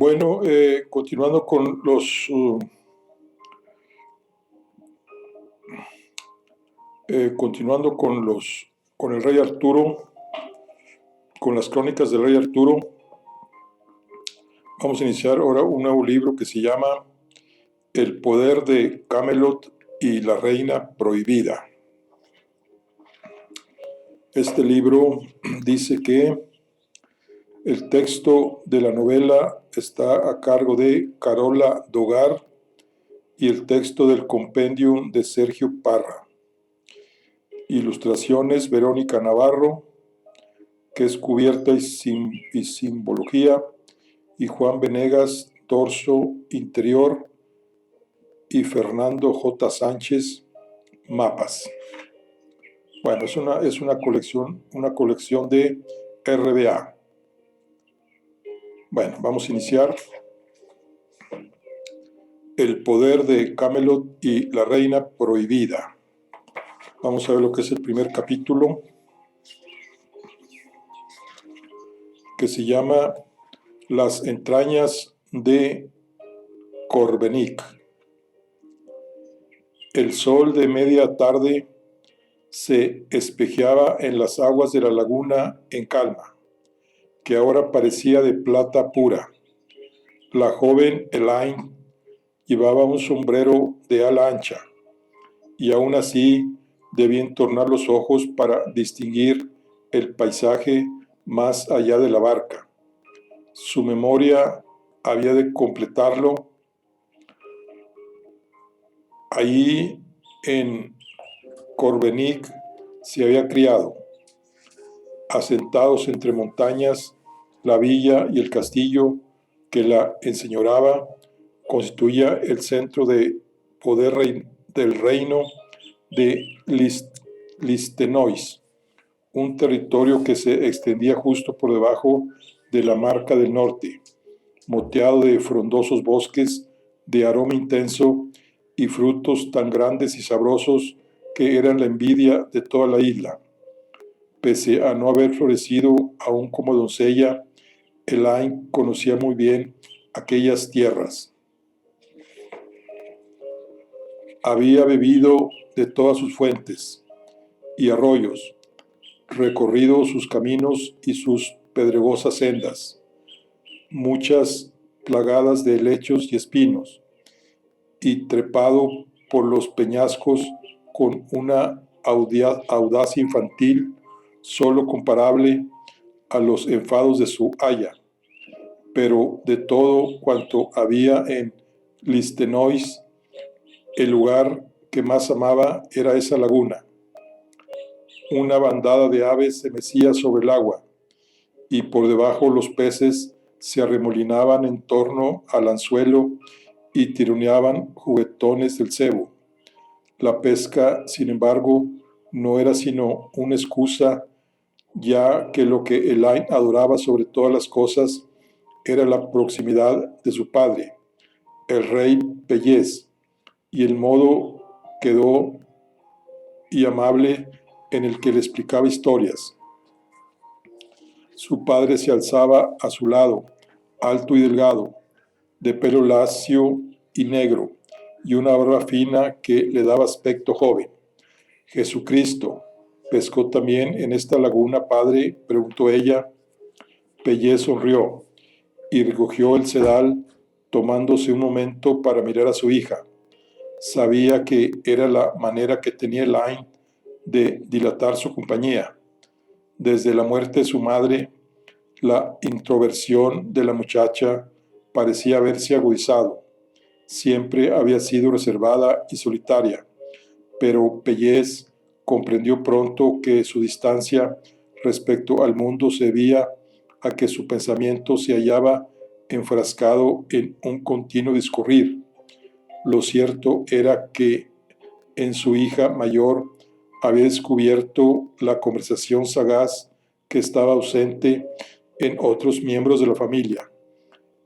Bueno, continuando con con el rey Arturo, con las crónicas del rey Arturo, vamos a iniciar ahora un nuevo libro que se llama El poder de Camelot y la reina prohibida. Este libro dice que el texto de la novela está a cargo de Carola Dogar y el texto del compendium de Sergio Parra. Ilustraciones Verónica Navarro, que es cubierta y simbología, y Juan Venegas, torso interior, y Fernando J. Sánchez, mapas. Bueno, es una colección de RBA. Bueno, vamos a iniciar. El poder de Camelot y la reina prohibida. Vamos a ver lo que es el primer capítulo, que se llama Las entrañas de Corbenic. El sol de media tarde se espejeaba en las aguas de la laguna en calma, que ahora parecía de plata pura. La joven Elaine llevaba un sombrero de ala ancha, y aún así debía entornar los ojos para distinguir el paisaje más allá de la barca. Su memoria había de completarlo. Allí en Corbenic se había criado. Asentados entre montañas, la villa y el castillo que la enseñoraba constituía el centro de poder del reino de Listenois, un territorio que se extendía justo por debajo de la Marca del Norte, moteado de frondosos bosques de aroma intenso y frutos tan grandes y sabrosos que eran la envidia de toda la isla. Pese a no haber florecido aún como doncella, Elaine conocía muy bien aquellas tierras. Había bebido de todas sus fuentes y arroyos, recorrido sus caminos y sus pedregosas sendas, muchas plagadas de helechos y espinos, y trepado por los peñascos con una audacia infantil solo comparable a los enfados de su aya. Pero de todo cuanto había en Listenois, el lugar que más amaba era esa laguna. Una bandada de aves se mecía sobre el agua, y por debajo los peces se arremolinaban en torno al anzuelo y tironeaban juguetones del cebo. La pesca, sin embargo, no era sino una excusa, ya que lo que Elaine adoraba sobre todas las cosas era la proximidad de su padre, el rey Pellez, y el modo quedó y amable en el que le explicaba historias. Su padre se alzaba a su lado, alto y delgado, de pelo lacio y negro, y una barba fina que le daba aspecto joven. Jesucristo, ¿pescó también en esta laguna, padre?, preguntó ella. Pellez sonrió y recogió el sedal, tomándose un momento para mirar a su hija. Sabía que era la manera que tenía Elaine de dilatar su compañía. Desde la muerte de su madre, la introversión de la muchacha parecía haberse agudizado. Siempre había sido reservada y solitaria, pero Pellez comprendió pronto que su distancia respecto al mundo se debía a que su pensamiento se hallaba enfrascado en un continuo discurrir. Lo cierto era que en su hija mayor había descubierto la conversación sagaz que estaba ausente en otros miembros de la familia.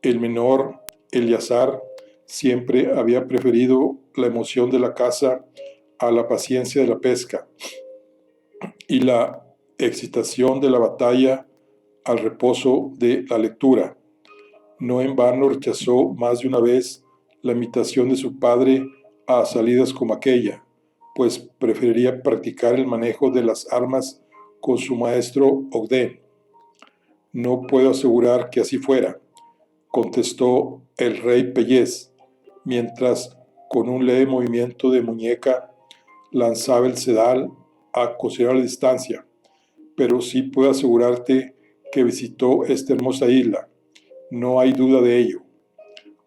El menor, Eleazar, siempre había preferido la emoción de la caza a la paciencia de la pesca, y la excitación de la batalla al reposo de la lectura. No en vano rechazó más de una vez la invitación de su padre a salidas como aquella, pues preferiría practicar el manejo de las armas con su maestro Ogden. No puedo asegurar que así fuera, contestó el rey Pellez, mientras con un leve movimiento de muñeca lanzaba el sedal a considerable distancia, pero sí puedo asegurarte que visitó esta hermosa isla. No hay duda de ello.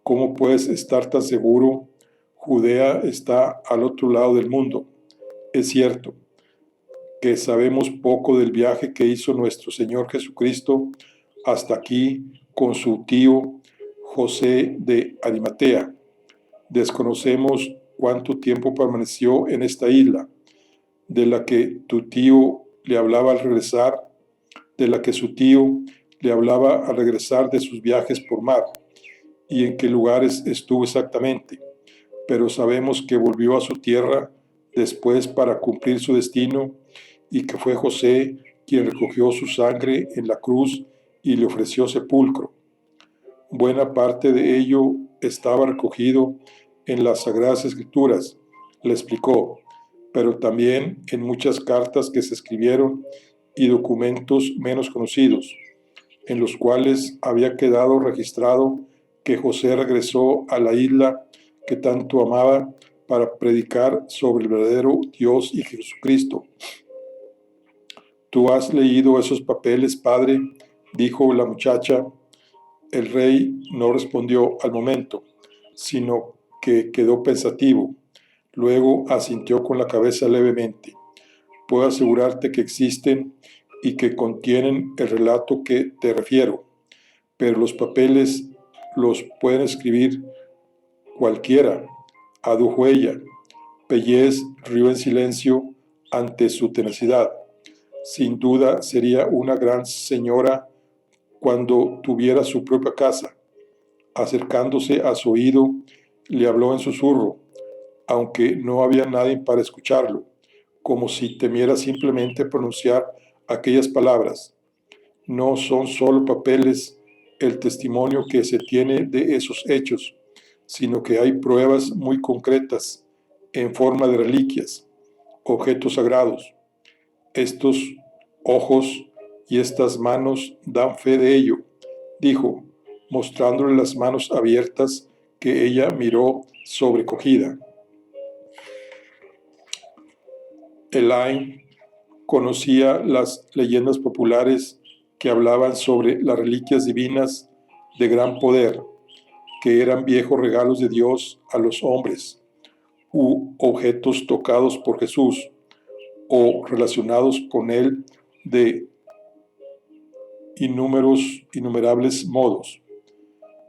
¿Cómo puedes estar tan seguro? Judea está al otro lado del mundo. Es cierto que sabemos poco del viaje que hizo nuestro Señor Jesucristo hasta aquí con su tío José de Arimatea. Desconocemos cuánto tiempo permaneció en esta isla, de la que tu tío le hablaba al regresar, de la que su tío le hablaba al regresar de sus viajes por mar, y en qué lugares estuvo exactamente. Pero sabemos que volvió a su tierra después para cumplir su destino y que fue José quien recogió su sangre en la cruz y le ofreció sepulcro. Buena parte de ello estaba recogido en las Sagradas Escrituras, le explicó, pero también en muchas cartas que se escribieron y documentos menos conocidos, en los cuales había quedado registrado que José regresó a la isla que tanto amaba para predicar sobre el verdadero Dios y Jesucristo. ¿Tú has leído esos papeles, padre?, dijo la muchacha. El rey no respondió al momento, sino que quedó pensativo. Luego asintió con la cabeza levemente. Puedo asegurarte que existen y que contienen el relato que te refiero, pero los papeles los pueden escribir cualquiera, adujo ella. Pellez rió en silencio ante su tenacidad. Sin duda sería una gran señora cuando tuviera su propia casa. Acercándose a su oído, le habló en susurro, aunque no había nadie para escucharlo, como si temiera simplemente pronunciar aquellas palabras. No son solo papeles el testimonio que se tiene de esos hechos, sino que hay pruebas muy concretas en forma de reliquias, objetos sagrados. Estos ojos y estas manos dan fe de ello, dijo, mostrándole las manos abiertas que ella miró sobrecogida. Elaine conocía las leyendas populares que hablaban sobre las reliquias divinas de gran poder, que eran viejos regalos de Dios a los hombres, u objetos tocados por Jesús, o relacionados con él de innumerables modos.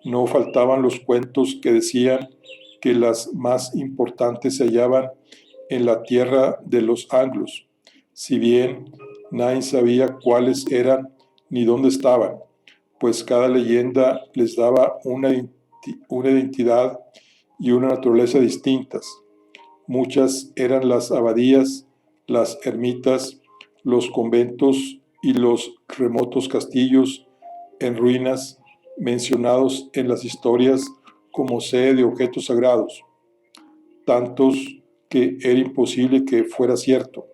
No faltaban los cuentos que decían que las más importantes se hallaban en la tierra de los anglos, si bien nadie sabía cuáles eran ni dónde estaban, pues cada leyenda les daba una identidad y una naturaleza distintas. Muchas eran las abadías, las ermitas, los conventos y los remotos castillos en ruinas mencionados en las historias como sede de objetos sagrados, tantos que era imposible que fuera cierto,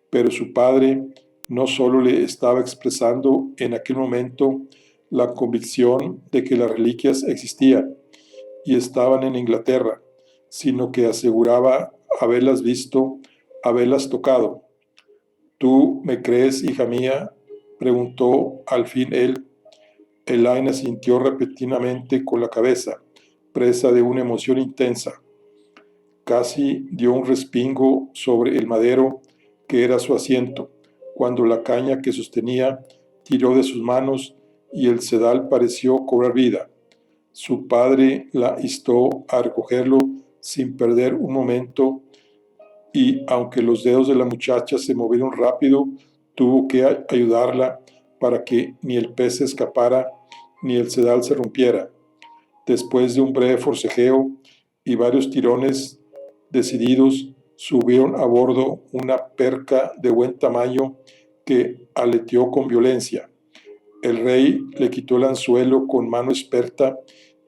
pero su padre no solo le estaba expresando en aquel momento la convicción de que las reliquias existían y estaban en Inglaterra, sino que aseguraba haberlas visto, haberlas tocado. ¿Tú me crees, hija mía?, preguntó al fin él. Elaine asintió repentinamente con la cabeza, presa de una emoción intensa. Casi dio un respingo sobre el madero que era su asiento, cuando la caña que sostenía tiró de sus manos y el sedal pareció cobrar vida. Su padre la instó a recogerlo sin perder un momento y, aunque los dedos de la muchacha se movieron rápido, tuvo que ayudarla para que ni el pez se escapara ni el sedal se rompiera. Después de un breve forcejeo y varios tirones decididos, subieron a bordo una perca de buen tamaño que aleteó con violencia. El rey le quitó el anzuelo con mano experta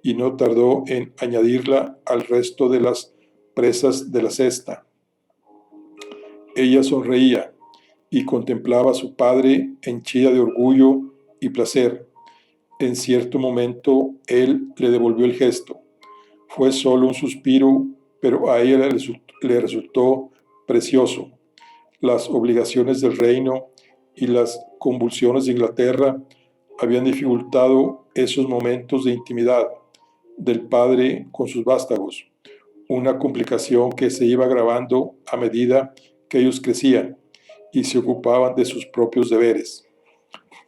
y no tardó en añadirla al resto de las presas de la cesta. Ella sonreía y contemplaba a su padre henchida de orgullo y placer. En cierto momento él le devolvió el gesto. Fue solo un suspiro, pero a ella le resultó precioso. Las obligaciones del reino y las convulsiones de Inglaterra habían dificultado esos momentos de intimidad del padre con sus vástagos, una complicación que se iba agravando a medida que ellos crecían y se ocupaban de sus propios deberes.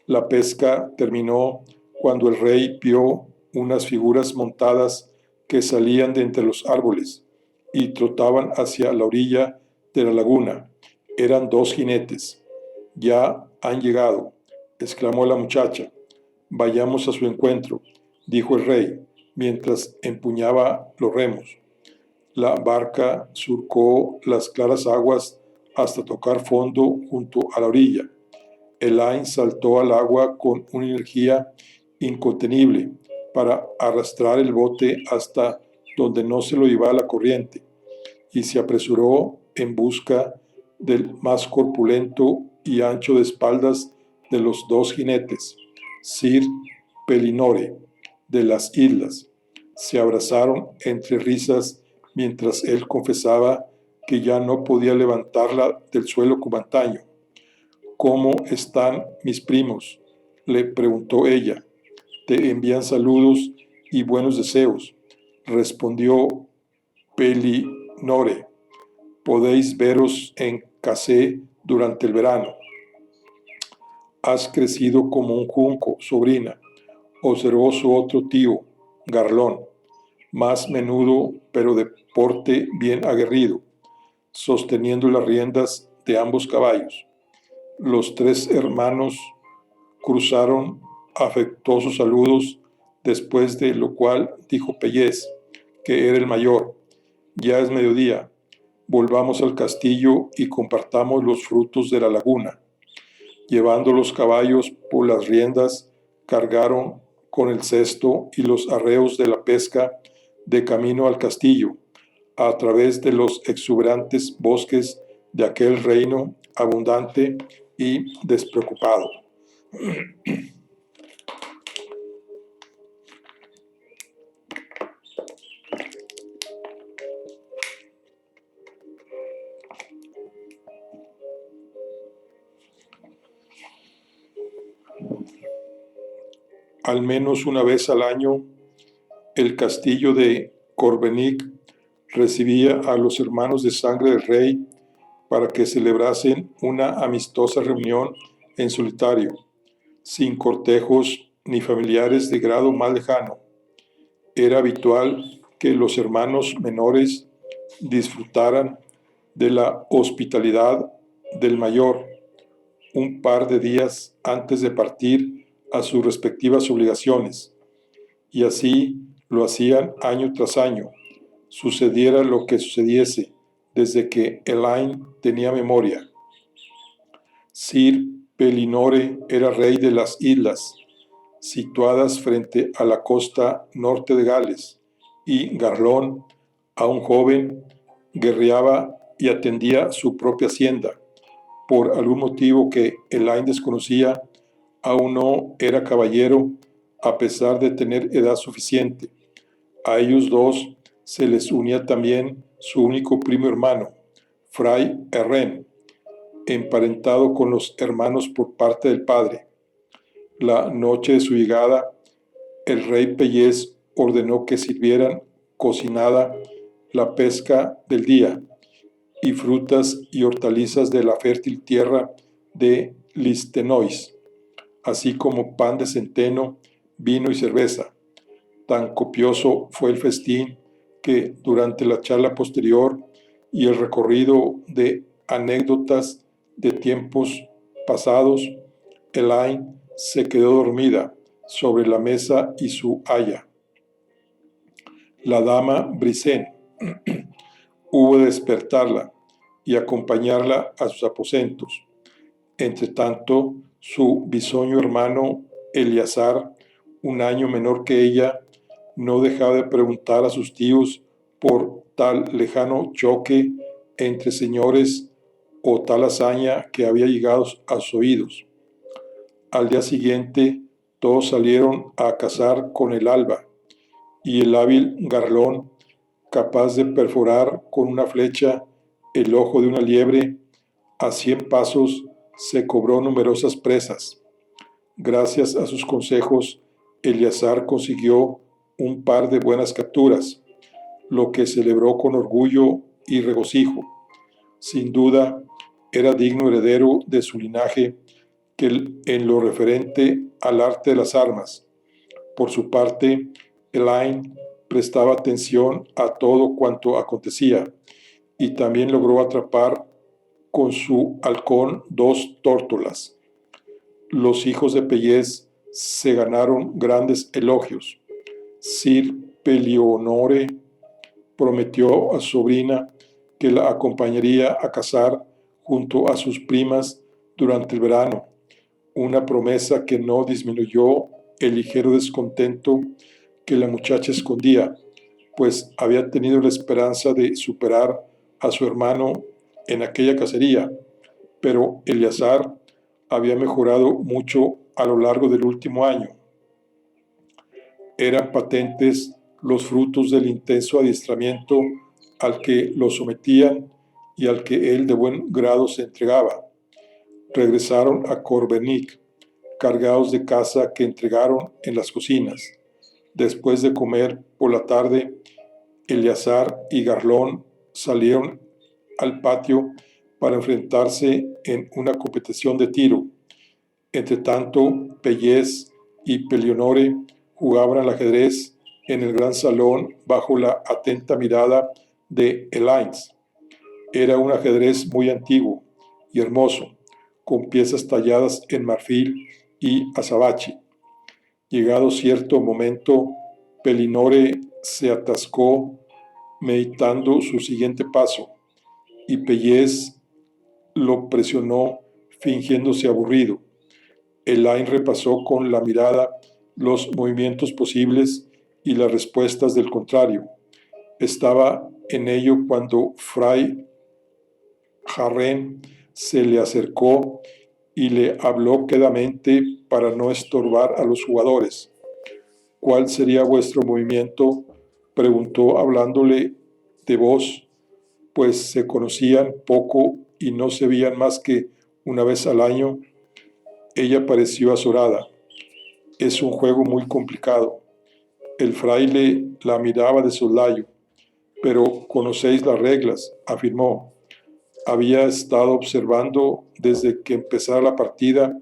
La pesca terminó cuando el rey vio unas figuras montadas que salían de entre los árboles y trotaban hacia la orilla de la laguna. Eran 2 jinetes. «Ya han llegado», exclamó la muchacha. «Vayamos a su encuentro», dijo el rey, mientras empuñaba los remos. La barca surcó las claras aguas hasta tocar fondo junto a la orilla. Elaine saltó al agua con una energía incontenible para arrastrar el bote hasta donde no se lo llevaba la corriente, y se apresuró en busca del más corpulento y ancho de espaldas de los 2 jinetes, Sir Pellinore, de las islas. Se abrazaron entre risas mientras él confesaba que ya no podía levantarla del suelo como antaño. «¿Cómo están mis primos?», le preguntó ella. «Te envían saludos y buenos deseos», respondió Pellinore. «Podéis veros en Cassé durante el verano». «Has crecido como un junco, sobrina», observó su otro tío, Garlón, más menudo pero de porte bien aguerrido, sosteniendo las riendas de ambos caballos. Los 3 hermanos cruzaron afectuosos saludos, después de lo cual dijo Pellez, que era el mayor: «Ya es mediodía, volvamos al castillo y compartamos los frutos de la laguna». Llevando los caballos por las riendas, cargaron con el cesto y los arreos de la pesca de camino al castillo, a través de los exuberantes bosques de aquel reino abundante y despreocupado. Al menos una vez al año, el castillo de Corbenic recibía a los hermanos de sangre del rey para que celebrasen una amistosa reunión en solitario, sin cortejos ni familiares de grado más lejano. Era habitual que los hermanos menores disfrutaran de la hospitalidad del mayor un par de días antes de partir a sus respectivas obligaciones, y así lo hacían año tras año, sucediera lo que sucediese, desde que Elaine tenía memoria. Sir Pellinore era rey de las islas, situadas frente a la costa norte de Gales, y Garlón, aún joven, guerreaba y atendía su propia hacienda. Por algún motivo que Elaine desconocía, aún no era caballero, a pesar de tener edad suficiente. A ellos 2 se les unía también su único primo hermano, Fray Herrén, emparentado con los hermanos por parte del padre. La noche de su llegada, el rey Pellez ordenó que sirvieran cocinada la pesca del día y frutas y hortalizas de la fértil tierra de Listenois, así como pan de centeno, vino y cerveza. Tan copioso fue el festín que durante la charla posterior y el recorrido de anécdotas de tiempos pasados, Elaine se quedó dormida sobre la mesa y su aya. La dama Brisén hubo de despertarla y acompañarla a sus aposentos. Entretanto, su bisoño hermano Eleazar, un año menor que ella, no dejaba de preguntar a sus tíos por tal lejano choque entre señores o tal hazaña que había llegado a sus oídos. Al día siguiente, todos salieron a cazar con el alba, y el hábil Garlón, capaz de perforar con una flecha el ojo de una liebre, a 100 pasos se cobró numerosas presas. Gracias a sus consejos, Eleazar consiguió un par de buenas capturas, lo que celebró con orgullo y regocijo. Sin duda, era digno heredero de su linaje que en lo referente al arte de las armas. Por su parte, Elaine prestaba atención a todo cuanto acontecía y también logró atrapar con su halcón 2 tórtolas. Los hijos de Pellez se ganaron grandes elogios. Sir Pelionore prometió a su sobrina que la acompañaría a cazar junto a sus primas durante el verano, una promesa que no disminuyó el ligero descontento que la muchacha escondía, pues había tenido la esperanza de superar a su hermano en aquella cacería, pero Eleazar había mejorado mucho a lo largo del último año. Eran patentes los frutos del intenso adiestramiento al que lo sometían y al que él de buen grado se entregaba. Regresaron a Corbenic, cargados de caza que entregaron en las cocinas. Después de comer por la tarde, Eleazar y Garlón salieron al patio para enfrentarse en una competición de tiro. Entretanto, Pellez y Pelionore jugaban al ajedrez en el gran salón bajo la atenta mirada de Elaine. Era un ajedrez muy antiguo y hermoso, con piezas talladas en marfil y azabache. Llegado cierto momento, Pellinore se atascó meditando su siguiente paso, y Pellez lo presionó fingiéndose aburrido. Elaine repasó con la mirada los movimientos posibles y las respuestas del contrario. Estaba en ello cuando Fray Harren se le acercó y le habló quedamente para no estorbar a los jugadores. ¿Cuál sería vuestro movimiento?, preguntó hablándole de voz, pues se conocían poco y no se veían más que una vez al año. Ella pareció azorada. Es un juego muy complicado. El fraile la miraba de soslayo. Pero conocéis las reglas, afirmó. Había estado observando desde que empezara la partida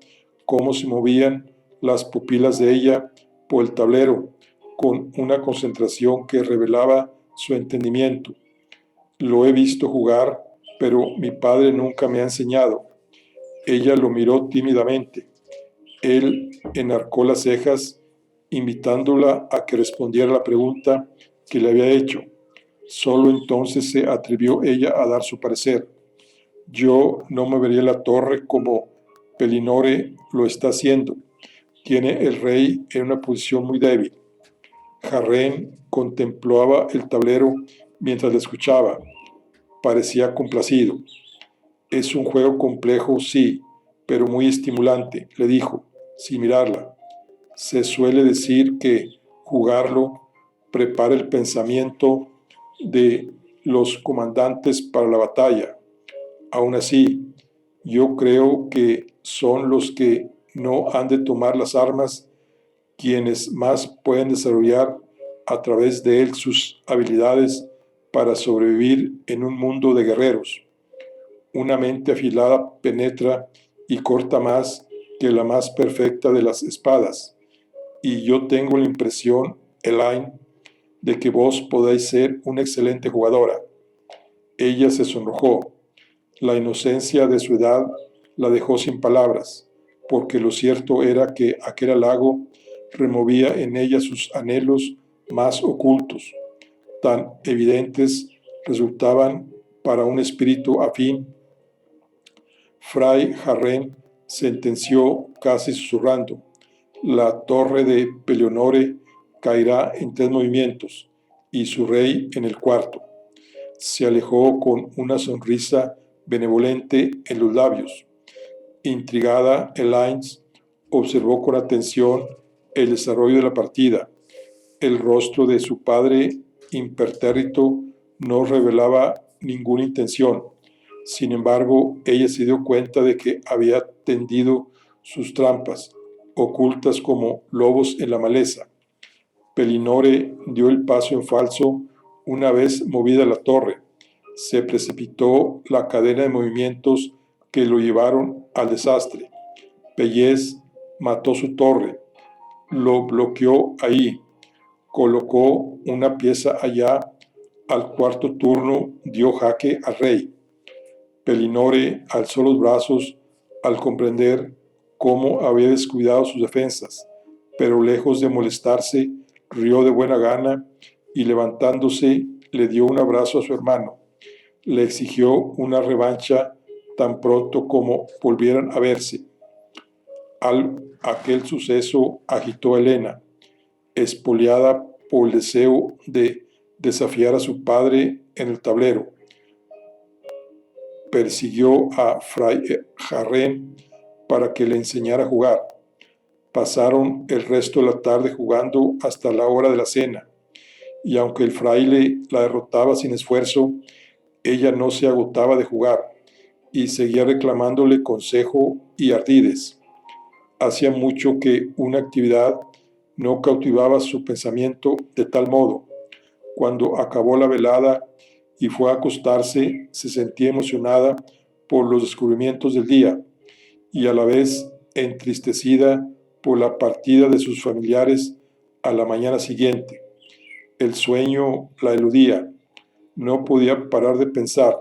cómo se movían las pupilas de ella por el tablero con una concentración que revelaba su entendimiento. Lo he visto jugar, pero mi padre nunca me ha enseñado. Ella lo miró tímidamente. Él enarcó las cejas, invitándola a que respondiera la pregunta que le había hecho. Solo entonces se atrevió ella a dar su parecer. Yo no movería la torre como Pellinore lo está haciendo. Tiene el rey en una posición muy débil. Harren contemplaba el tablero mientras le escuchaba. Parecía complacido. Es un juego complejo, sí, pero muy estimulante, le dijo, sin mirarla. Se suele decir que jugarlo prepara el pensamiento de los comandantes para la batalla. Aún así, yo creo que son los que no han de tomar las armas quienes más pueden desarrollar a través de él sus habilidades para sobrevivir en un mundo de guerreros. Una mente afilada penetra y corta más que la más perfecta de las espadas, y yo tengo la impresión, Elaine, de que vos podéis ser una excelente jugadora. Ella se sonrojó. La inocencia de su edad la dejó sin palabras, porque lo cierto era que aquel halago removía en ella sus anhelos más ocultos. Tan evidentes resultaban para un espíritu afín. Fray Harren sentenció casi susurrando: La torre de Pelionore caerá en 3 movimientos, y su rey en el cuarto. Se alejó con una sonrisa benevolente en los labios. Intrigada, Elaine observó con atención el desarrollo de la partida. El rostro de su padre impertérrito no revelaba ninguna intención. Sin embargo, ella se dio cuenta de que había tendido sus trampas, ocultas como lobos en la maleza. Pellinore dio el paso en falso una vez movida la torre. Se precipitó la cadena de movimientos que lo llevaron al desastre. Pellez mató su torre, lo bloqueó ahí, colocó una pieza allá. Al cuarto turno dio jaque al rey. Pellinore alzó los brazos al comprender cómo había descuidado sus defensas, pero lejos de molestarse, rió de buena gana y levantándose le dio un abrazo a su hermano. Le exigió una revancha tan pronto como volvieran a verse. Aquel suceso agitó a Helena, espoliada por el deseo de desafiar a su padre en el tablero. Persiguió a Fray Jarren para que le enseñara a jugar. Pasaron el resto de la tarde jugando hasta la hora de la cena, y aunque el fraile la derrotaba sin esfuerzo, ella no se agotaba de jugar y seguía reclamándole consejo y ardides. Hacía mucho que una actividad no cautivaba su pensamiento de tal modo. Cuando acabó la velada y fue a acostarse, se sentía emocionada por los descubrimientos del día y a la vez entristecida por la partida de sus familiares a la mañana siguiente. El sueño la eludía. No podía parar de pensar.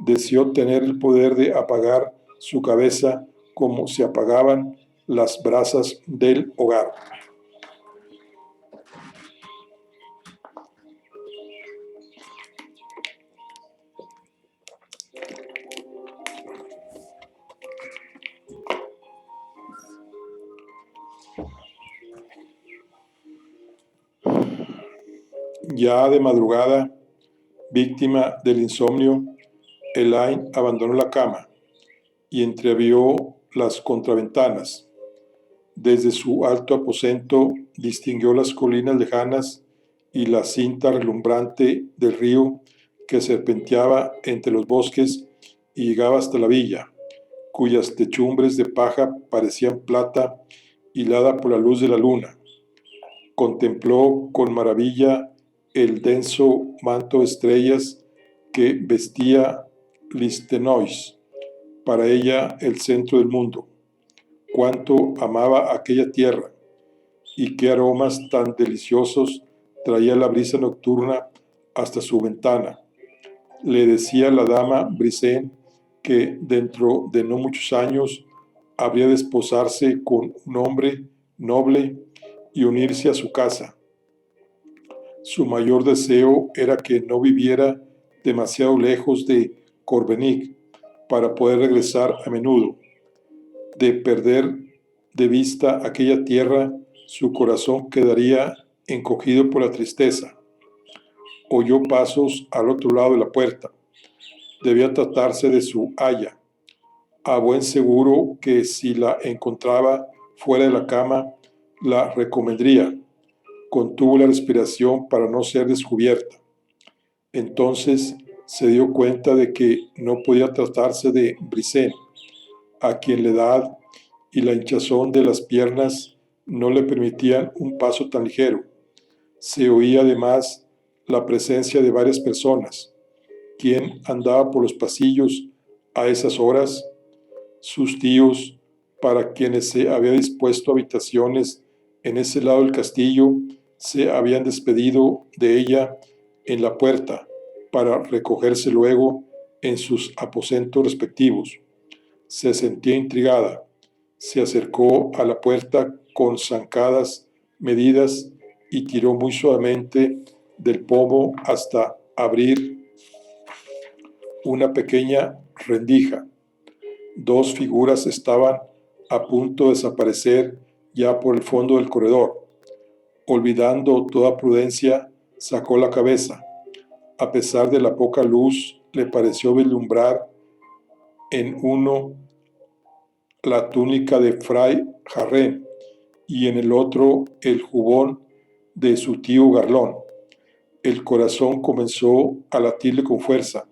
Deseó tener el poder de apagar su cabeza como se apagaban las brasas del hogar. Ya de madrugada, víctima del insomnio, Elaine abandonó la cama y entreabrió las contraventanas. Desde su alto aposento distinguió las colinas lejanas y la cinta relumbrante del río que serpenteaba entre los bosques y llegaba hasta la villa, cuyas techumbres de paja parecían plata hilada por la luz de la luna. Contempló con maravilla el denso manto de estrellas que vestía Listenois, para ella el centro del mundo. Cuánto amaba aquella tierra y qué aromas tan deliciosos traía la brisa nocturna hasta su ventana. Le decía la dama Brisén que dentro de no muchos años habría de esposarse con un hombre noble y unirse a su casa. Su mayor deseo era que no viviera demasiado lejos de Corbenic para poder regresar a menudo. De perder de vista aquella tierra, su corazón quedaría encogido por la tristeza. Oyó pasos al otro lado de la puerta. Debía tratarse de su aya. A buen seguro que si la encontraba fuera de la cama, la recomendría. Contuvo la respiración para no ser descubierta. Entonces se dio cuenta de que no podía tratarse de Brisén, a quien la edad y la hinchazón de las piernas no le permitían un paso tan ligero. Se oía además la presencia de varias personas. ¿Quién andaba por los pasillos a esas horas? Sus tíos, para quienes se había dispuesto habitaciones en ese lado del castillo, se habían despedido de ella en la puerta para recogerse luego en sus aposentos respectivos. Se sentía intrigada. Se acercó a la puerta con zancadas medidas y tiró muy suavemente del pomo hasta abrir una pequeña rendija. Dos figuras estaban a punto de desaparecer ya por el fondo del corredor. Olvidando toda prudencia, sacó la cabeza. A pesar de la poca luz, le pareció vislumbrar en uno la túnica de Fray Jarrén y en el otro el jubón de su tío Garlón. El corazón comenzó a latirle con fuerza.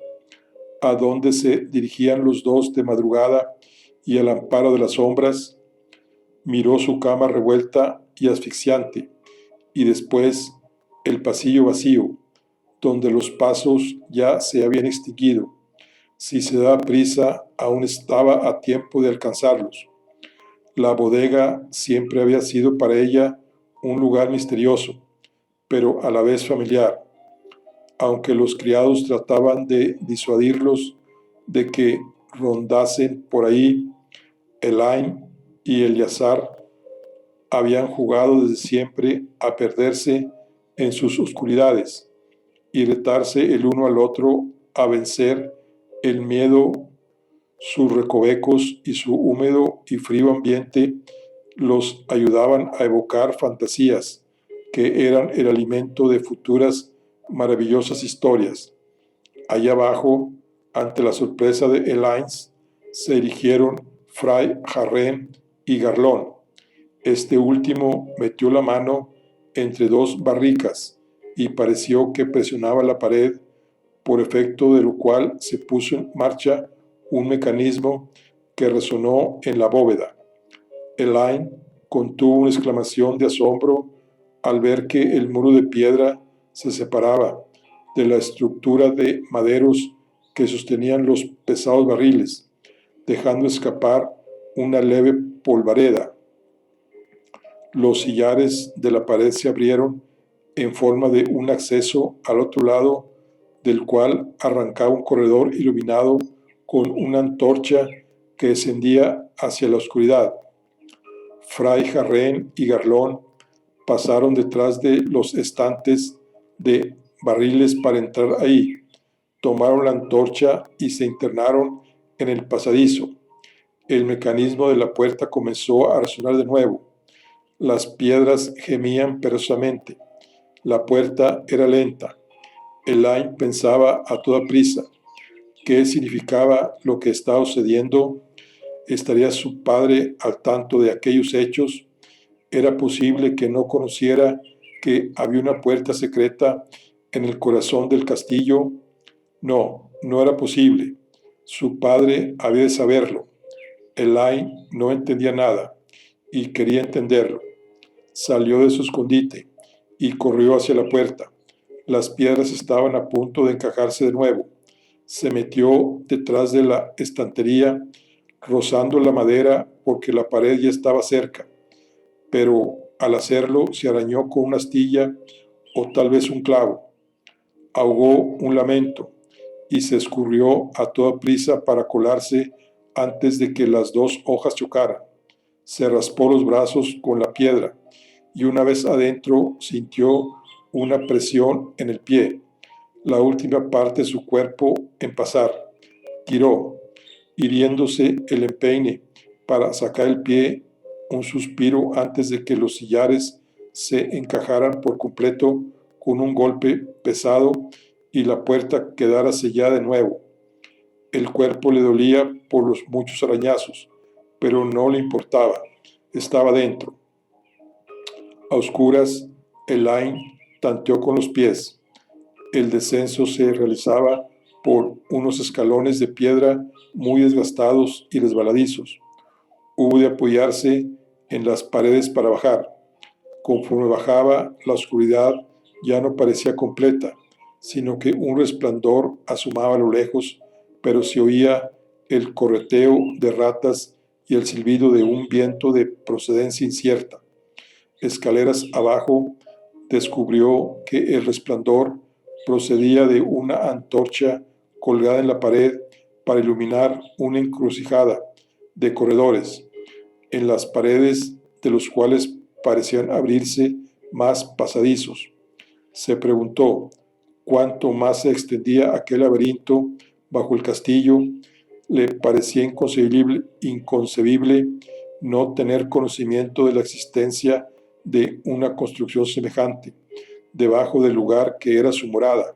A dónde se dirigían los dos de madrugada y al amparo de las sombras, miró su cama revuelta y asfixiante, y después el pasillo vacío, donde los pasos ya se habían extinguido. Si se daba prisa, aún estaba a tiempo de alcanzarlos. La bodega siempre había sido para ella un lugar misterioso, pero a la vez familiar. Aunque los criados trataban de disuadirlos de que rondasen por ahí, Elaine y Eleazar habían jugado desde siempre a perderse en sus oscuridades y retarse el uno al otro a vencer el miedo. Sus recovecos y su húmedo y frío ambiente los ayudaban a evocar fantasías que eran el alimento de futuras maravillosas historias. Allá abajo, ante la sorpresa de Elaine, se erigieron Fray Jarrén y Garlón. Este último metió la mano entre dos barricas y pareció que presionaba la pared, por efecto de lo cual se puso en marcha un mecanismo que resonó en la bóveda. Elaine contuvo una exclamación de asombro al ver que el muro de piedra se separaba de la estructura de maderos que sostenían los pesados barriles, dejando escapar una leve polvareda. Los sillares de la pared se abrieron en forma de un acceso al otro lado, del cual arrancaba un corredor iluminado con una antorcha que descendía hacia la oscuridad. Fray Jarrén y Garlón pasaron detrás de los estantes de barriles para entrar ahí, tomaron la antorcha y se internaron en el pasadizo. El mecanismo de la puerta comenzó a resonar de nuevo. Las piedras gemían perezosamente. La puerta era lenta. Elaine pensaba a toda prisa. ¿Qué significaba lo que estaba sucediendo? ¿Estaría su padre al tanto de aquellos hechos? ¿Era posible que no conociera que había una puerta secreta en el corazón del castillo? No, no era posible. Su padre había de saberlo. Elaine no entendía nada y quería entenderlo. Salió de su escondite y corrió hacia la puerta. Las piedras estaban a punto de encajarse de nuevo. Se metió detrás de la estantería, rozando la madera porque la pared ya estaba cerca, pero al hacerlo se arañó con una astilla o tal vez un clavo. Ahogó un lamento y se escurrió a toda prisa para colarse antes de que las dos hojas chocaran. Se raspó los brazos con la piedra y una vez adentro sintió una presión en el pie, la última parte de su cuerpo en pasar. Tiró, hiriéndose el empeine para sacar el pie, un suspiro antes de que los sillares se encajaran por completo con un golpe pesado y la puerta quedara sellada de nuevo. El cuerpo le dolía por los muchos arañazos, pero no le importaba, estaba dentro. A oscuras, Elaine tanteó con los pies. El descenso se realizaba por unos escalones de piedra muy desgastados y resbaladizos. Hubo de apoyarse en las paredes para bajar. Conforme bajaba, la oscuridad ya no parecía completa, sino que un resplandor asomaba a lo lejos, pero se oía el correteo de ratas y el silbido de un viento de procedencia incierta. Escaleras abajo, descubrió que el resplandor procedía de una antorcha colgada en la pared para iluminar una encrucijada de corredores, en las paredes de los cuales parecían abrirse más pasadizos. Se preguntó cuánto más se extendía aquel laberinto bajo el castillo. Le parecía inconcebible no tener conocimiento de la existencia de una construcción semejante, debajo del lugar que era su morada,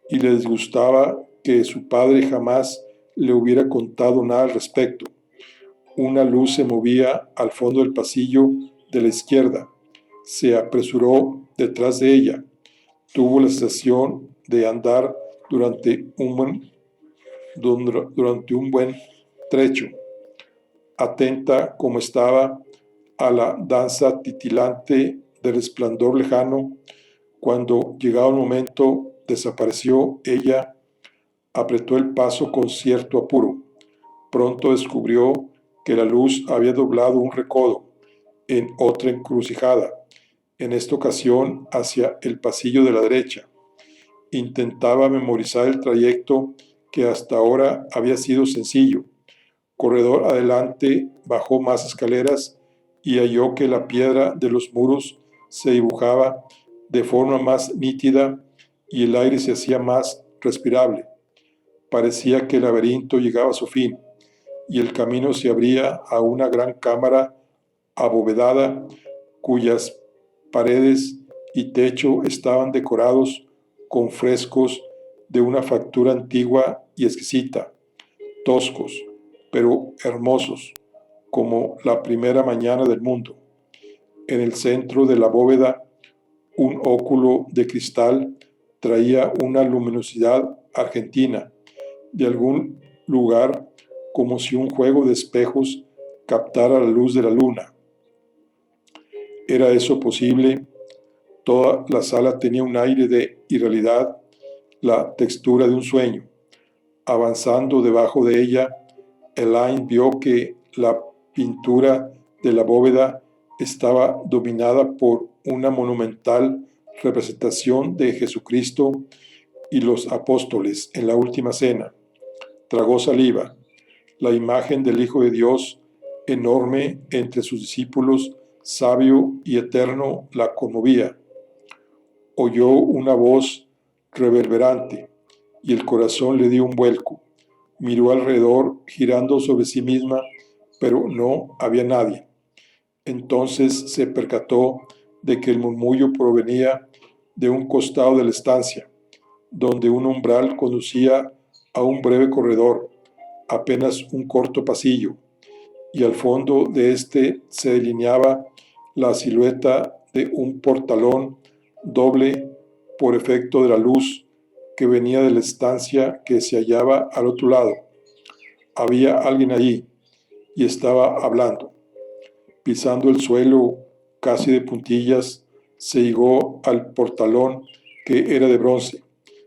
y le disgustaba que su padre jamás le hubiera contado nada al respecto. Una luz se movía al fondo del pasillo de la izquierda. Se apresuró detrás de ella. Tuvo la sensación de andar durante un buen trecho, atenta como estaba a la danza titilante del resplandor lejano. Cuando, llegado el momento, desapareció ella, apretó el paso con cierto apuro. Pronto descubrió que la luz había doblado un recodo en otra encrucijada, en esta ocasión hacia el pasillo de la derecha. Intentaba memorizar el trayecto que hasta ahora había sido sencillo. Corredor adelante, bajó más escaleras y halló que la piedra de los muros se dibujaba de forma más nítida y el aire se hacía más respirable. Parecía que el laberinto llegaba a su fin y el camino se abría a una gran cámara abovedada cuyas paredes y techo estaban decorados con frescos de una factura antigua y exquisita, toscos, pero hermosos, como la primera mañana del mundo. En el centro de la bóveda, un óculo de cristal traía una luminosidad argentina, de algún lugar, como si un juego de espejos captara la luz de la luna. ¿Era eso posible? Toda la sala tenía un aire de irrealidad, la textura de un sueño. Avanzando debajo de ella, Elaine vio que la pintura de la bóveda estaba dominada por una monumental representación de Jesucristo y los apóstoles en la última cena. Tragó saliva. La imagen del Hijo de Dios, enorme entre sus discípulos, sabio y eterno, la conmovía. Oyó una voz reverberante y el corazón le dio un vuelco. Miró alrededor, girando sobre sí misma, pero no había nadie. Entonces se percató de que el murmullo provenía de un costado de la estancia, donde un umbral conducía a un breve corredor, apenas un corto pasillo, y al fondo de este se delineaba la silueta de un portalón doble por efecto de la luz que venía de la estancia que se hallaba al otro lado. Había alguien allí y estaba hablando. Pisando el suelo casi de puntillas, se llegó al portalón que era de bronce.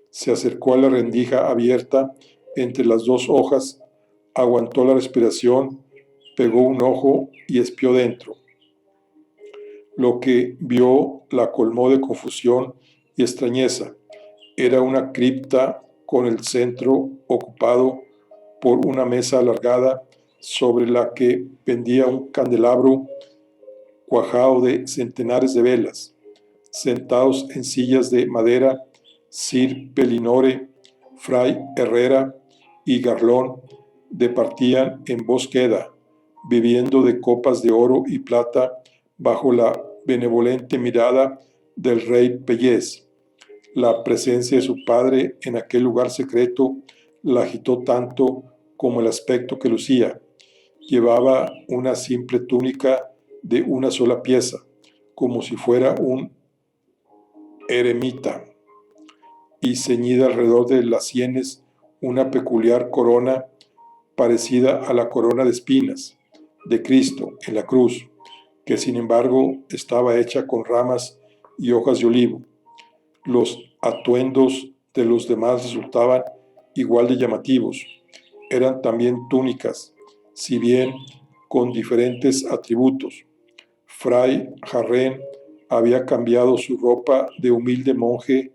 Se acercó a la rendija abierta entre las dos hojas, aguantó la respiración, pegó un ojo y espió dentro. Lo que vio la colmó de confusión y extrañeza. Era una cripta con el centro ocupado por una mesa alargada sobre la que pendía un candelabro cuajado de centenares de velas. Sentados en sillas de madera, Sir Pelinore, Fray Herrera y Garlón departían en voz queda, bebiendo de copas de oro y plata bajo la benevolente mirada del rey Pellez. La presencia de su padre en aquel lugar secreto la agitó tanto como el aspecto que lucía. Llevaba una simple túnica de una sola pieza, como si fuera un eremita, y ceñida alrededor de las sienes una peculiar corona parecida a la corona de espinas de Cristo en la cruz, que sin embargo estaba hecha con ramas y hojas de olivo. Los atuendos de los demás resultaban igual de llamativos. Eran también túnicas, si bien con diferentes atributos. Fray Jarrén había cambiado su ropa de humilde monje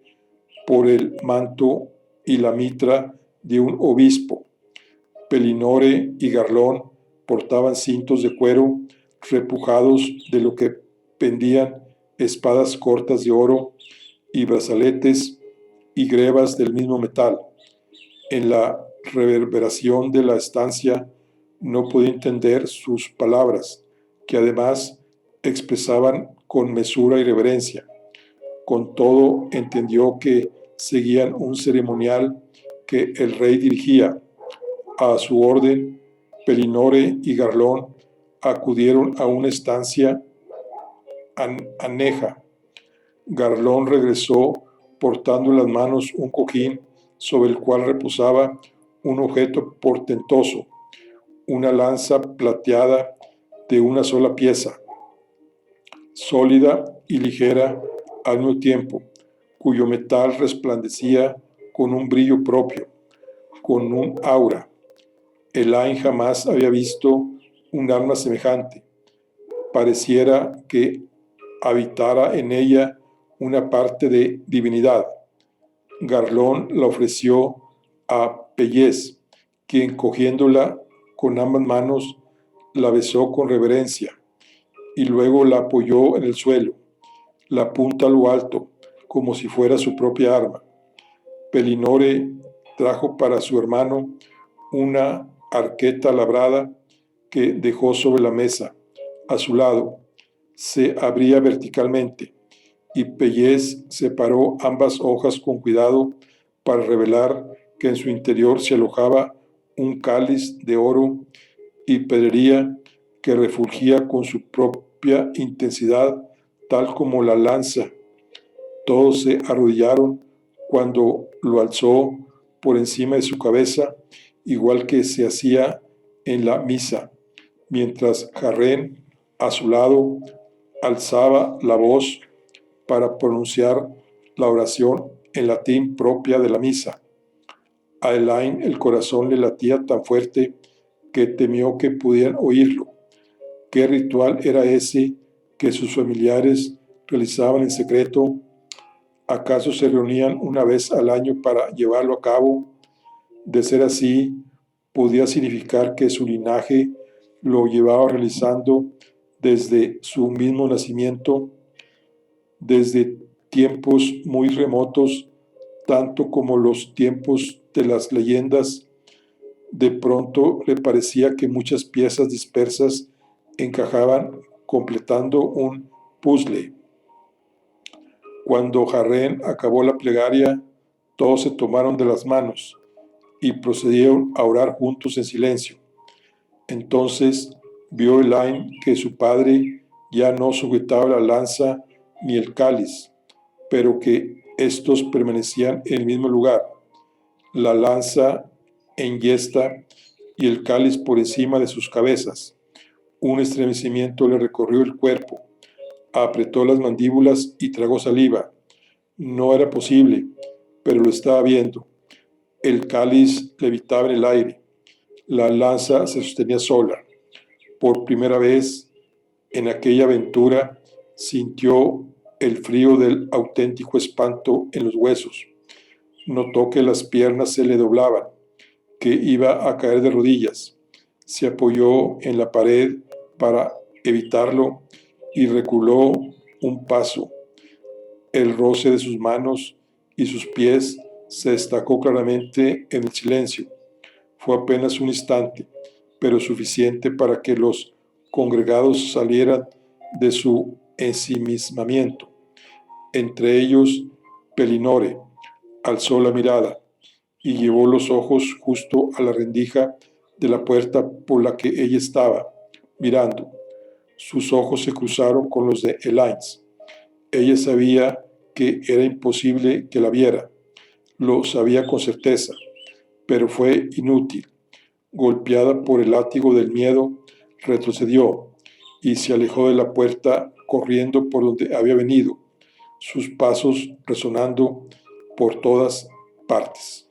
por el manto y la mitra de un obispo. Pelinore y Garlón portaban cintos de cuero repujados de lo que pendían espadas cortas de oro y brazaletes y grebas del mismo metal. En la reverberación de la estancia No podía entender sus palabras, que además expresaban con mesura y reverencia. Con todo, entendió que seguían un ceremonial que el rey dirigía. A su orden, Pelinore y Garlón acudieron a una estancia aneja. Garlón regresó portando en las manos un cojín sobre el cual reposaba un objeto portentoso, una lanza plateada de una sola pieza, sólida y ligera al mismo tiempo, cuyo metal resplandecía con un brillo propio, con un aura. Elaine jamás había visto un arma semejante. Pareciera que habitara en ella una parte de divinidad. Garlón la ofreció a Pellez, quien cogiéndola con ambas manos la besó con reverencia y luego la apoyó en el suelo, la punta a lo alto, como si fuera su propia arma. Pelinore trajo para su hermano una arqueta labrada que dejó sobre la mesa. A su lado se abría verticalmente y Pellez separó ambas hojas con cuidado para revelar que en su interior se alojaba un cáliz de oro y pedrería que refulgía con su propia intensidad, tal como la lanza. Todos se arrodillaron cuando lo alzó por encima de su cabeza, igual que se hacía en la misa, mientras Jarrén, a su lado, alzaba la voz para pronunciar la oración en latín propia de la misa. A Elaine el corazón le latía tan fuerte que temió que pudieran oírlo. ¿Qué ritual era ese que sus familiares realizaban en secreto? ¿Acaso se reunían una vez al año para llevarlo a cabo? De ser así, podía significar que su linaje lo llevaba realizando desde su mismo nacimiento, desde tiempos muy remotos, tanto como los tiempos de las leyendas. De pronto le parecía que muchas piezas dispersas encajaban completando un puzzle. Cuando Jarrén acabó la plegaria, todos se tomaron de las manos y procedieron a orar juntos en silencio. Entonces vio Elaine que su padre ya no sujetaba la lanza ni el cáliz, pero que éstos permanecían en el mismo lugar, la lanza en yesta y el cáliz por encima de sus cabezas. Un estremecimiento le recorrió el cuerpo, apretó las mandíbulas y tragó saliva. No era posible, pero lo estaba viendo. El cáliz levitaba en el aire. La lanza se sostenía sola. Por primera vez en aquella aventura sintió el frío del auténtico espanto en los huesos. Notó que las piernas se le doblaban, que iba a caer de rodillas. Se apoyó en la pared para evitarlo y reculó un paso. El roce de sus manos y sus pies se destacó claramente en el silencio. Fue apenas un instante, pero suficiente para que los congregados salieran de su ensimismamiento. Entre ellos, Pelinore alzó la mirada y llevó los ojos justo a la rendija de la puerta por la que ella estaba mirando. Sus ojos se cruzaron con los de Elaine. Ella sabía que era imposible que la viera, lo sabía con certeza, pero fue inútil. Golpeada por el látigo del miedo, retrocedió y se alejó de la puerta corriendo por donde había venido, sus pasos resonando por todas partes.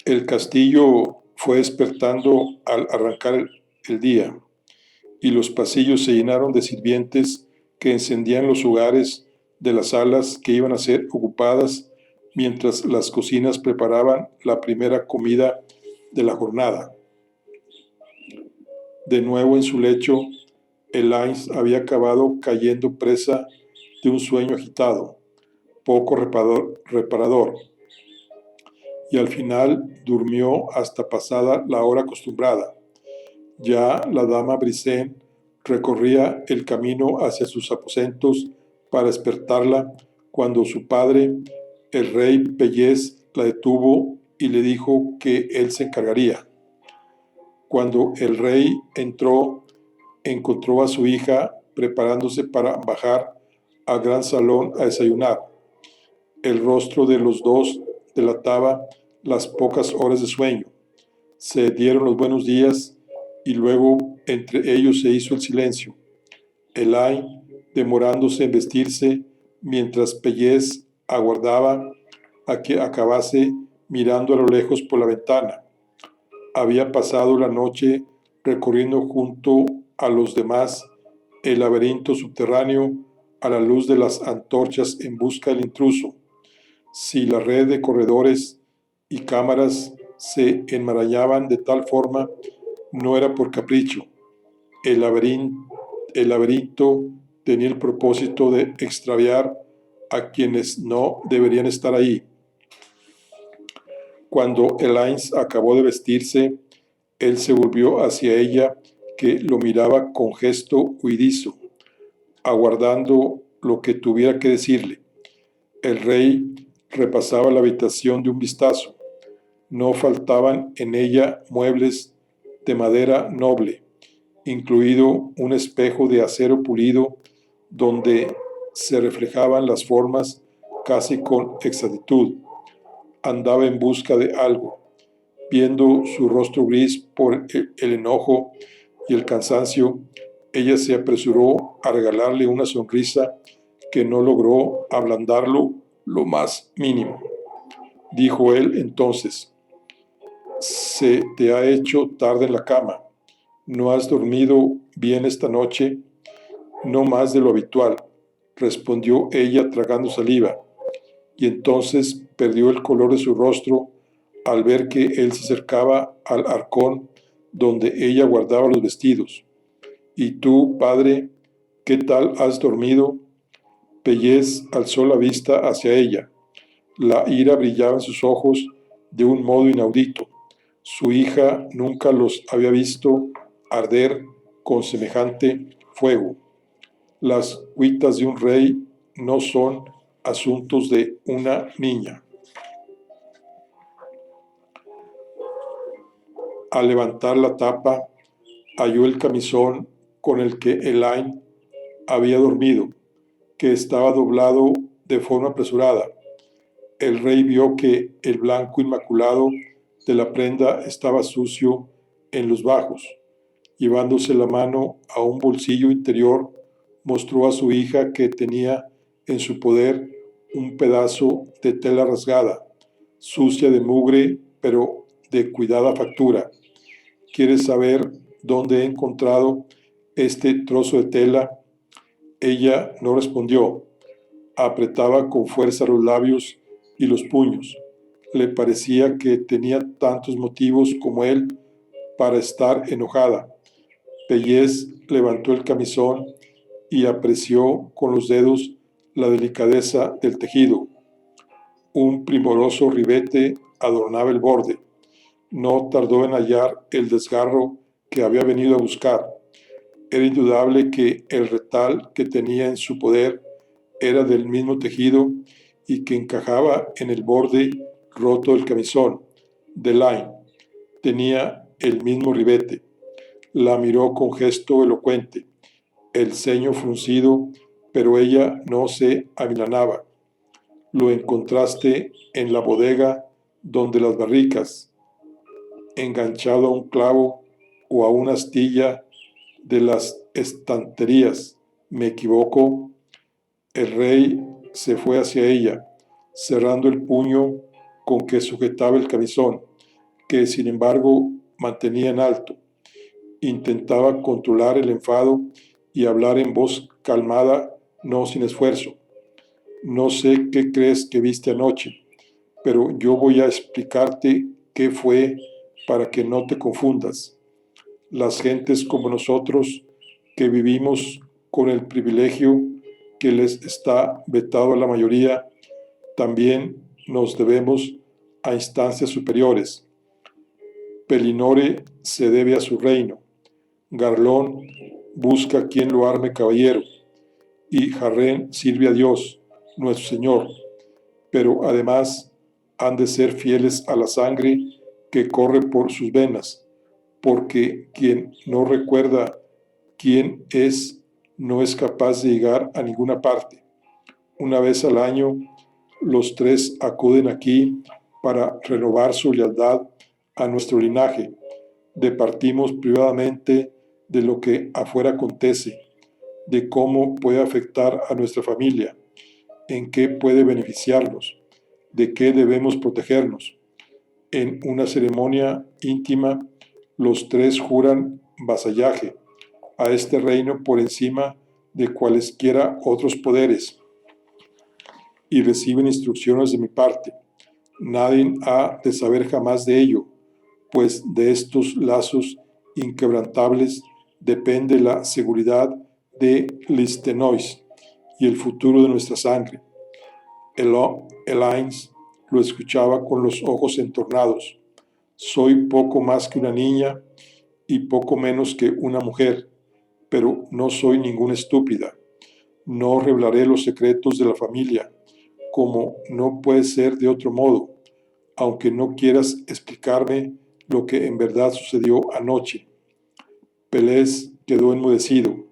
El castillo fue despertando al arrancar el día, y los pasillos se llenaron de sirvientes que encendían los hogares de las salas que iban a ser ocupadas mientras las cocinas preparaban la primera comida de la jornada. De nuevo en su lecho, Elaine había acabado cayendo presa de un sueño agitado, poco reparador, y al final durmió hasta pasada la hora acostumbrada. Ya la dama Briseño recorría el camino hacia sus aposentos para despertarla cuando su padre, el rey Pellez, la detuvo y le dijo que él se encargaría. Cuando el rey entró, encontró a su hija preparándose para bajar al gran salón a desayunar. El rostro de los dos delataba las pocas horas de sueño. Se dieron los buenos días y luego entre ellos se hizo el silencio. Elaine demorándose en vestirse mientras Pellez aguardaba a que acabase mirando a lo lejos por la ventana. Había pasado la noche recorriendo junto a los demás el laberinto subterráneo a la luz de las antorchas en busca del intruso. Si la red de corredores y cámaras se enmarañaban de tal forma, no era por capricho. El laberinto tenía el propósito de extraviar a quienes no deberían estar ahí. Cuando Elaine acabó de vestirse, él se volvió hacia ella, que lo miraba con gesto huidizo, aguardando lo que tuviera que decirle. El rey repasaba la habitación de un vistazo. No faltaban en ella muebles de madera noble, incluido un espejo de acero pulido donde se reflejaban las formas casi con exactitud. Andaba en busca de algo. Viendo su rostro gris por el enojo y el cansancio, ella se apresuró a regalarle una sonrisa que no logró ablandarlo lo más mínimo. Dijo él entonces: «Se te ha hecho tarde en la cama. ¿No has dormido bien esta noche?» «No más de lo habitual», respondió ella tragando saliva, y entonces perdió el color de su rostro al ver que él se acercaba al arcón donde ella guardaba los vestidos. «¿Y tú, padre, qué tal has dormido?» Pellez alzó la vista hacia ella. La ira brillaba en sus ojos de un modo inaudito. Su hija nunca los había visto arder con semejante fuego. Las cuitas de un rey no son asuntos de una niña. Al levantar la tapa, halló el camisón con el que Elaine había dormido, que estaba doblado de forma apresurada. El rey vio que el blanco inmaculado de la prenda estaba sucio en los bajos. Llevándose la mano a un bolsillo interior, mostró a su hija que tenía en su poder un pedazo de tela rasgada, sucia de mugre, pero de cuidada factura. «¿Quieres saber dónde he encontrado este trozo de tela?» Ella no respondió. Apretaba con fuerza los labios y los puños. Le parecía que tenía tantos motivos como él para estar enojada. Pellez levantó el camisón y apreció con los dedos la delicadeza del tejido. Un primoroso ribete adornaba el borde. No tardó en hallar el desgarro que había venido a buscar. Era indudable que el retal que tenía en su poder era del mismo tejido y que encajaba en el borde roto del camisón. Elaine tenía el mismo ribete. La miró con gesto elocuente, el ceño fruncido, pero ella no se amilanaba. «Lo encontraste en la bodega donde las barricas, enganchado a un clavo o a una astilla de las estanterías. ¿Me equivoco?» El rey se fue hacia ella, cerrando el puño con que sujetaba el camisón, que sin embargo mantenía en alto. Intentaba controlar el enfado y hablar en voz calmada, no sin esfuerzo. «No sé qué crees que viste anoche. pero yo voy a explicarte qué fue para que no te confundas. Las gentes como nosotros que vivimos con el privilegio que les está vetado a la mayoría, también nos debemos a instancias superiores. Pelinore se debe a su reino, Garlón busca quien lo arme caballero, y Jarrén sirve a Dios, nuestro Señor, pero además han de ser fieles a la sangre que corre por sus venas, porque quien no recuerda quién es, no es capaz de llegar a ninguna parte. Una vez al año, los tres acuden aquí para renovar su lealtad a nuestro linaje. Departimos privadamente de lo que afuera acontece, de cómo puede afectar a nuestra familia, en qué puede beneficiarnos, de qué debemos protegernos. En una ceremonia íntima, los tres juran vasallaje a este reino por encima de cualesquiera otros poderes y reciben instrucciones de mi parte. Nadie ha de saber jamás de ello, pues de estos lazos inquebrantables depende la seguridad de Listenois y el futuro de nuestra sangre. Elaine lo escuchaba con los ojos entornados. Soy poco más que una niña y poco menos que una mujer, pero no soy ninguna estúpida. No revelaré los secretos de la familia, como no puede ser de otro modo, aunque no quieras explicarme lo que en verdad sucedió anoche. Pelés quedó enmudecido.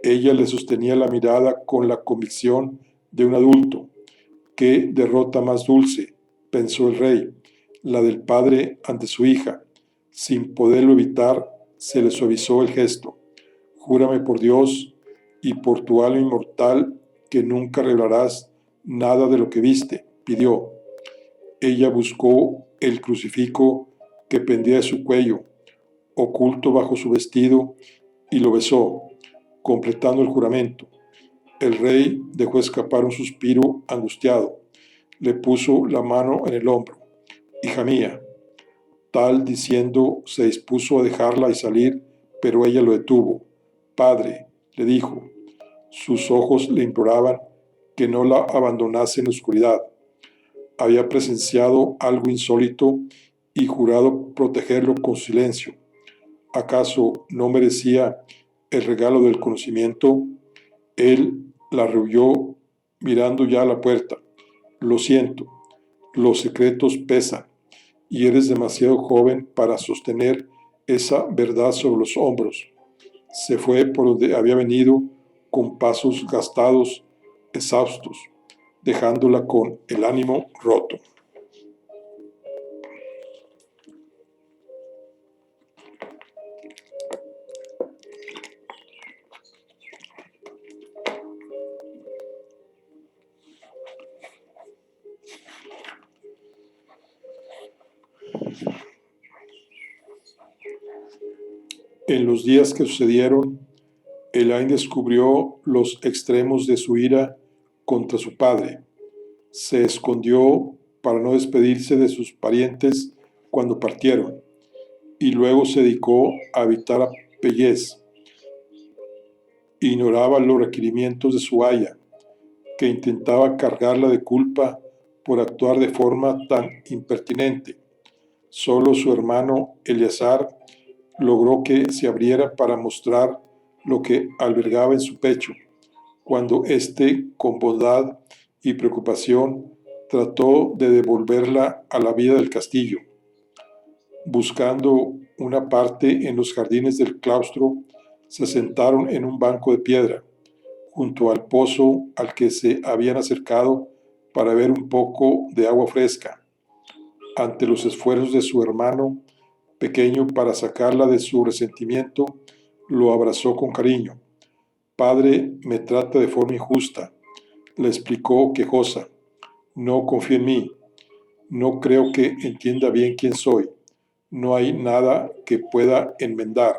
Ella le sostenía la mirada con la convicción de un adulto. ¡Qué derrota más dulce!, pensó el rey, la del padre ante su hija. Sin poderlo evitar, se le suavizó el gesto. Júrame por Dios y por tu alma inmortal que nunca revelarás nada de lo que viste, pidió. Ella buscó el crucifijo que pendía de su cuello, oculto bajo su vestido, y lo besó, completando el juramento. El rey dejó escapar un suspiro angustiado. Le puso la mano en el hombro. Hija mía. Tal diciendo, se dispuso a dejarla y salir, pero ella lo detuvo. Padre, le dijo. Sus ojos le imploraban que no la abandonase en la oscuridad. Había presenciado algo insólito y jurado protegerlo con silencio. ¿Acaso no merecía el regalo del conocimiento? Él la rehuyó mirando ya a la puerta. Lo siento, los secretos pesan y eres demasiado joven para sostener esa verdad sobre los hombros. Se fue por donde había venido con pasos gastados, exhaustos, dejándola con el ánimo roto. En los días que sucedieron, Elaine descubrió los extremos de su ira contra su padre. Se escondió para no despedirse de sus parientes cuando partieron, y luego se dedicó a evitar a Pellez. Ignoraba los requerimientos de su aya, que intentaba cargarla de culpa por actuar de forma tan impertinente. Solo su hermano Eleazar logró que se abriera para mostrar lo que albergaba en su pecho, cuando éste, con bondad y preocupación, trató de devolverla a la vida del castillo. Buscando una parte en los jardines del claustro, se sentaron en un banco de piedra, junto al pozo al que se habían acercado para ver un poco de agua fresca. Ante los esfuerzos de su hermano pequeño para sacarla de su resentimiento, lo abrazó con cariño. Padre me trata de forma injusta, le explicó quejosa. No confía en mí. No creo que entienda bien quién soy. No hay nada que pueda enmendar.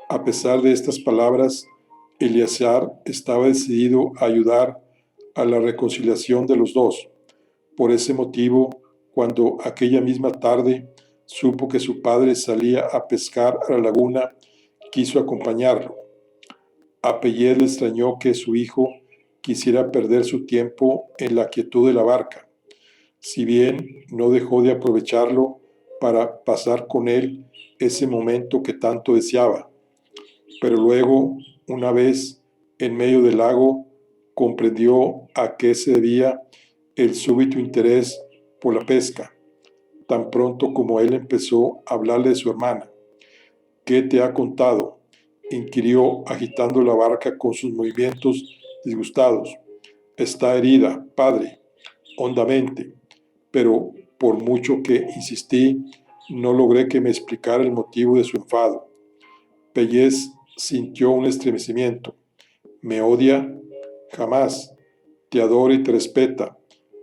A pesar de estas palabras, Eleazar estaba decidido a ayudar a la reconciliación de los dos. Por ese motivo, cuando aquella misma tarde supo que su padre salía a pescar a la laguna, quiso acompañarlo. A Pellez le extrañó que su hijo quisiera perder su tiempo en la quietud de la barca, si bien no dejó de aprovecharlo para pasar con él ese momento que tanto deseaba. Pero luego, una vez en medio del lago, comprendió a qué se debía el súbito interés por la pesca, tan pronto como él empezó a hablarle de su hermana. ¿Qué te ha contado?, inquirió, agitando la barca con sus movimientos disgustados. Está herida, padre, hondamente, pero por mucho que insistí, no logré que me explicara el motivo de su enfado. Pellez sintió un estremecimiento. ¿Me odia? Jamás. Te adora y te respeta,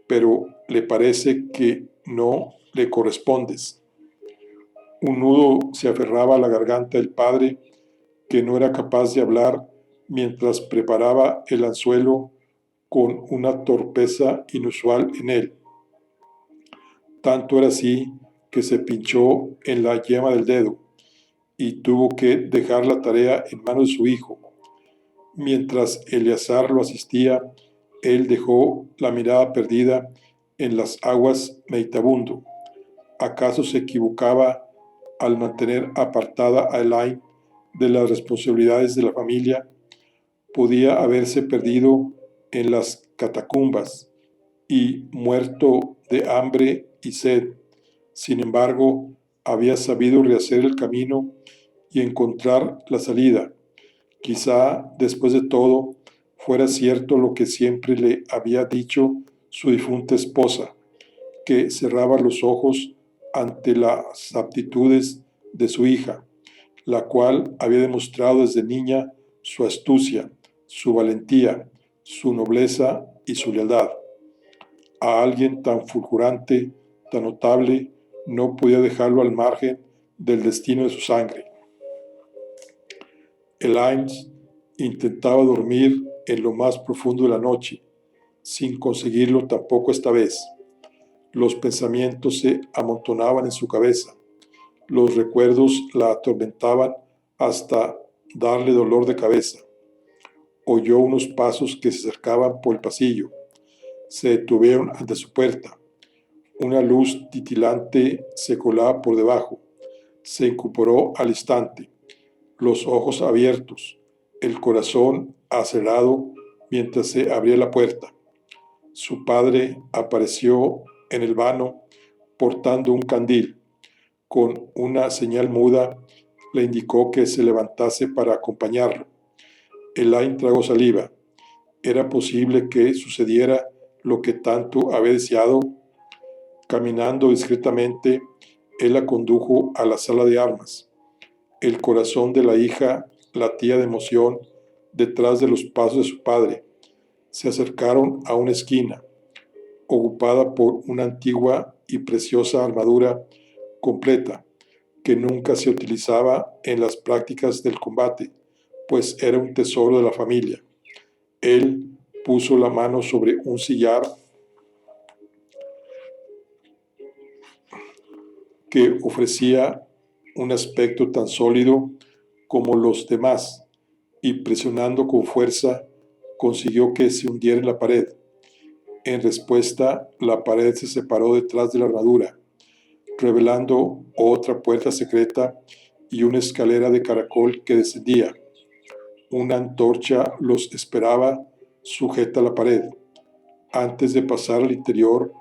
pero le parece que no le correspondes. Un nudo se aferraba a la garganta del padre, que no era capaz de hablar mientras preparaba el anzuelo con una torpeza inusual en él. Tanto era así que se pinchó en la yema del dedo y tuvo que dejar la tarea en manos de su hijo. Mientras Eleazar lo asistía, él dejó la mirada perdida en las aguas meditabundo. ¿Acaso se equivocaba al mantener apartada a Elaine de las responsabilidades de la familia? Podía haberse perdido en las catacumbas y muerto de hambre y sed. Sin embargo, había sabido rehacer el camino y encontrar la salida. Quizá, después de todo, fuera cierto lo que siempre le había dicho su difunta esposa, que cerraba los ojos ante las aptitudes de su hija, la cual había demostrado desde niña su astucia, su valentía, su nobleza y su lealtad. A alguien tan fulgurante, tan notable, no podía dejarlo al margen del destino de su sangre. Elaine intentaba dormir en lo más profundo de la noche, sin conseguirlo tampoco esta vez. Los pensamientos se amontonaban en su cabeza, los recuerdos la atormentaban hasta darle dolor de cabeza. Oyó unos pasos que se acercaban por el pasillo. Se detuvieron ante su puerta. Una luz titilante se colaba por debajo. Se incorporó al instante, los ojos abiertos, el corazón acelerado mientras se abría la puerta. Su padre apareció en el vano portando un candil. Con una señal muda le indicó que se levantase para acompañarlo. Elaine tragó saliva. ¿Era posible que sucediera lo que tanto había deseado? Caminando discretamente, él la condujo a la sala de armas. El corazón de la hija latía de emoción detrás de los pasos de su padre. Se acercaron a una esquina, ocupada por una antigua y preciosa armadura completa, que nunca se utilizaba en las prácticas del combate, pues era un tesoro de la familia. Él puso la mano sobre un sillar que ofrecía un aspecto tan sólido como los demás, y presionando con fuerza consiguió que se hundiera en la pared. En respuesta, la pared se separó detrás de la armadura, revelando otra puerta secreta y una escalera de caracol que descendía. Una antorcha los esperaba sujeta a la pared. Antes de pasar al interior,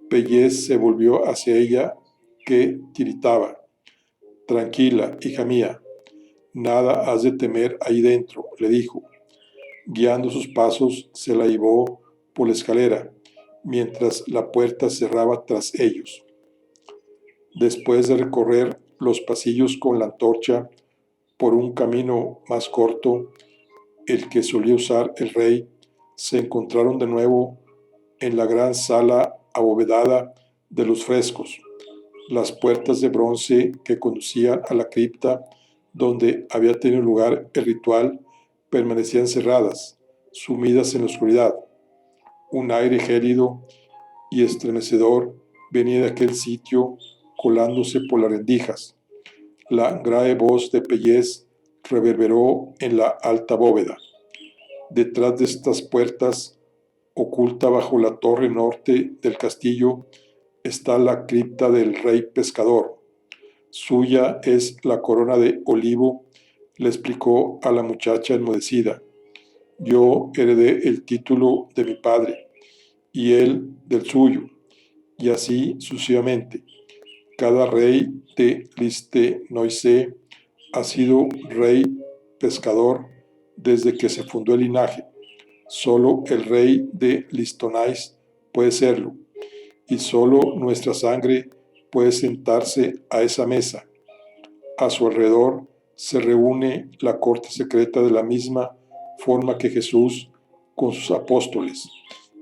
Pellez se volvió hacia ella, que tiritaba. Tranquila, hija mía, nada has de temer ahí dentro, le dijo. Guiando sus pasos, se la llevó por la escalera, mientras la puerta cerraba tras ellos. Después de recorrer los pasillos con la antorcha por un camino más corto, el que solía usar el rey, se encontraron de nuevo en la gran sala abovedada de los frescos. Las puertas de bronce que conducían a la cripta donde había tenido lugar el ritual permanecían cerradas, sumidas en la oscuridad. Un aire gélido y estremecedor venía de aquel sitio colándose por las rendijas. La grave voz de Pellez reverberó en la alta bóveda. Detrás de estas puertas, oculta bajo la torre norte del castillo, está la cripta del rey pescador. Suya es la corona de olivo, le explicó a la muchacha enmudecida. Yo heredé el título de mi padre, y él del suyo, y así sucesivamente. Cada rey de Listenoise ha sido rey pescador desde que se fundó el linaje. Solo el rey de Listonais puede serlo, y solo nuestra sangre puede sentarse a esa mesa. A su alrededor se reúne la corte secreta de la misma forma que Jesús con sus apóstoles,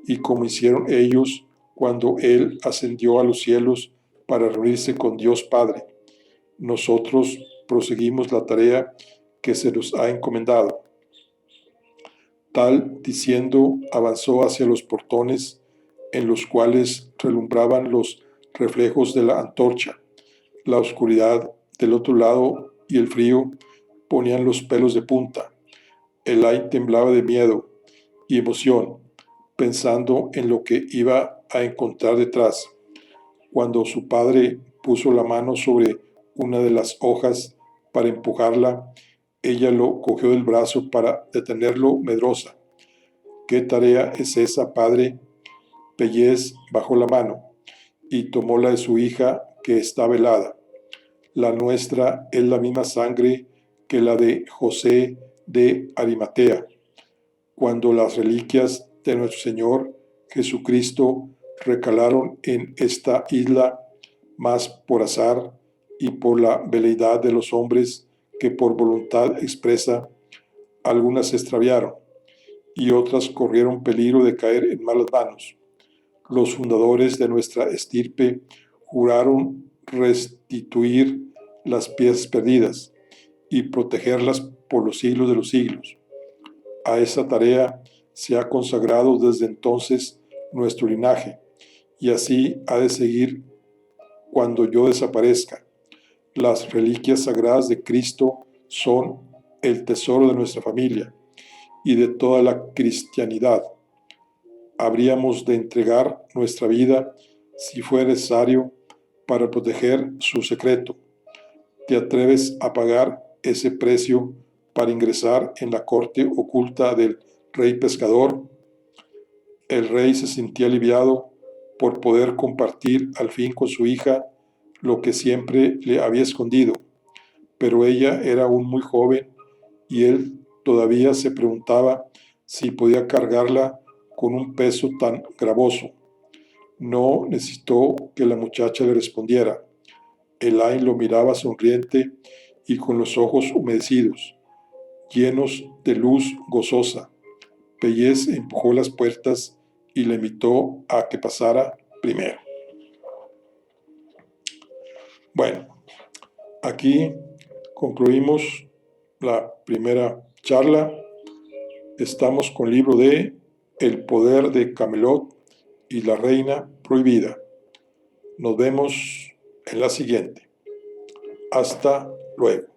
y como hicieron ellos cuando Él ascendió a los cielos para reunirse con Dios Padre. Nosotros proseguimos la tarea que se nos ha encomendado. Tal diciendo, avanzó hacia los portones en los cuales relumbraban los reflejos de la antorcha. La oscuridad del otro lado y el frío ponían los pelos de punta. Elay temblaba de miedo y emoción, pensando en lo que iba a encontrar detrás. Cuando su padre puso la mano sobre una de las hojas para empujarla, ella lo cogió del brazo para detenerlo medrosa. ¿Qué tarea es esa, padre? Pellez bajó la mano y tomó la de su hija, que está velada. La nuestra es la misma sangre que la de José de Arimatea. Cuando las reliquias de nuestro Señor Jesucristo recalaron en esta isla, más por azar y por la veleidad de los hombres que por voluntad expresa, algunas se extraviaron y otras corrieron peligro de caer en malas manos. Los fundadores de nuestra estirpe juraron restituir las piezas perdidas y protegerlas por los siglos de los siglos. A esa tarea se ha consagrado desde entonces nuestro linaje, y así ha de seguir cuando yo desaparezca. Las reliquias sagradas de Cristo son el tesoro de nuestra familia y de toda la cristianidad. Habríamos de entregar nuestra vida, si fuera necesario, para proteger su secreto. ¿Te atreves a pagar ese precio para ingresar en la corte oculta del rey pescador? El rey se sentía aliviado por poder compartir al fin con su hija lo que siempre le había escondido, pero ella era aún muy joven y él todavía se preguntaba si podía cargarla con un peso tan gravoso. No necesitó que la muchacha le respondiera. Elay lo miraba sonriente y con los ojos humedecidos, llenos de luz gozosa. Pellez empujó las puertas y le invitó a que pasara primero. Bueno, aquí concluimos la primera charla. Estamos con el libro de El poder de Camelot y la reina prohibida. Nos vemos en la siguiente. Hasta luego.